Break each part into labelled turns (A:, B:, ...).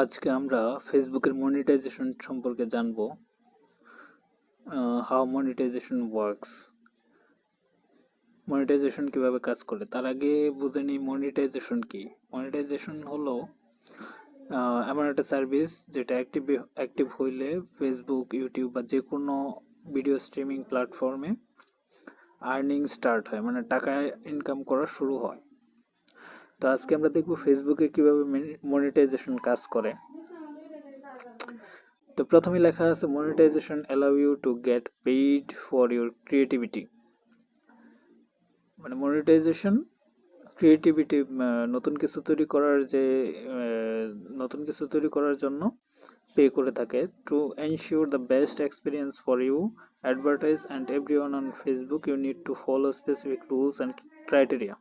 A: আজকে আমরা ফেসবুকের মনিটাইজেশন সম্পর্কে জানব। হাউ মনিটাইজেশন ওয়ার্কস, মনিটাইজেশন কিভাবে কাজ করে। তার আগে বুঝে নিই মনিটাইজেশন কি। মনিটাইজেশন হলো এমন একটা সার্ভিস যেটা অ্যাক্টিভ হইলে ফেসবুক, ইউটিউব বা যে কোনো ভিডিও স্ট্রিমিং প্ল্যাটফর্মে আর্নিং স্টার্ট হয়, মানে টাকা ইনকাম করা শুরু হয়। তো আজকে আমরা দেখব ফেসবুকে কিভাবে মনিটাইজেশন কাজ করে। তো প্রথমে লেখা আছে monetisation allow you to get paid for your creativity. মানে মনিটাইজেশন ক্রিয়েটিভিটি, নতুন কিছু তৈরি করার নতুন কিছু তৈরি করার জন্য পে করে থাকে। To ensure the best experience for you advertise and everyone on Facebook you need to follow specific rules and criteria.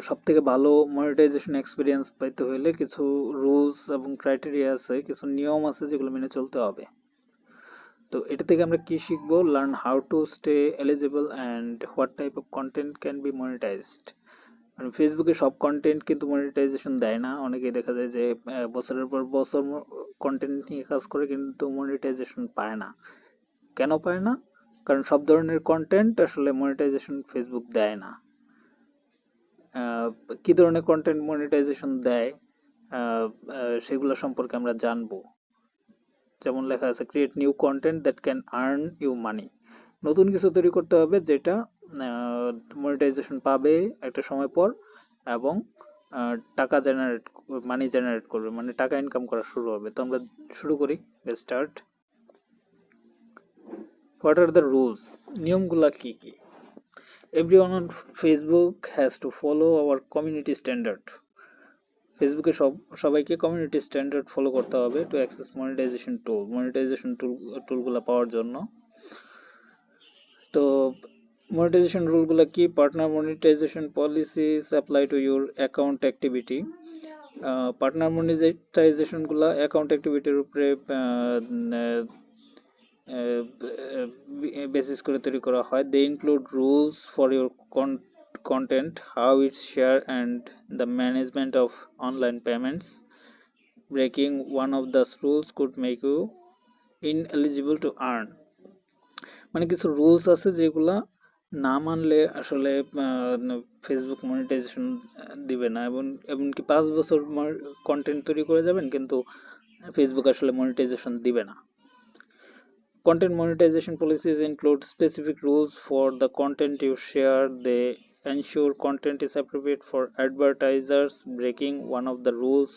A: সব থেকে ভালো মনিটাইজেশন এক্সপিরিয়েন্স পাইতে হলে কিছু রুলস এবং ক্রাইটেরিয়া আছে, কিছু নিয়ম আছে যেগুলো মেনে চলতে হবে। তো এটা থেকে আমরা কি শিখবো? Learn how to stay eligible and what type of content can be monetised. মানে ফেসবুকে সব কন্টেন্ট কিন্তু মনিটাইজেশন দেয় না। অনেকেই দেখা যায় যে বছরের পর বছর কন্টেন্ট নিয়ে কাজ করে কিন্তু মনিটাইজেশন পায় না। কেন পায় না? কারণ সব ধরনের কন্টেন্ট আসলে মনিটাইজেশন ফেসবুক দেয় না। কি ধরনের কন্টেন্ট মনিটাইজেশন দেয় সেগুলো সম্পর্কে আমরা জানবো। যেমন লেখা আছে create new content that can earn you money. নতুন কিছু তৈরি করতে হবে যেটা মনিটাইজেশন পাবে একটা সময় পর এবং টাকা মানি জেনারেট করবে, মানে টাকা ইনকাম করা শুরু হবে। তো আমরা শুরু করি, start. What are the rules? নিয়মগুলা কি কি? Everyone on Facebook has to follow our community standard. ফেসবুকে সবাইকে কমিউনিটি স্ট্যান্ডার্ড ফলো করতে হবে টু অ্যাক্সেস মনিটাইজেশন টুলগুলো পাওয়ার জন্য। তো মনিটাইজেশন রুলগুলো কি? Partner monetization policies apply to your account activity. Partner মনিটাইজেশনগুলো অ্যাকাউন্ট অ্যাক্টিভিটির উপরে বেসিস করে তৈরি করা হয়। They include rules for your content, how it's shared, and the management of online payments. Breaking one of those rules could make you ineligible to earn. মানে কিছু rules আছে যেগুলা না মানলে আসলে ফেসবুক মনিটাইজেশন দিবে না, এবং এমনকি 5 বছর কন্টেন্ট তৈরি করে যাবেন কিন্তু ফেসবুক আসলে মনিটাইজেশন দিবে না। Content monetization policies include specific rules for the content you share. They ensure content is appropriate for advertisers. Breaking one of the rules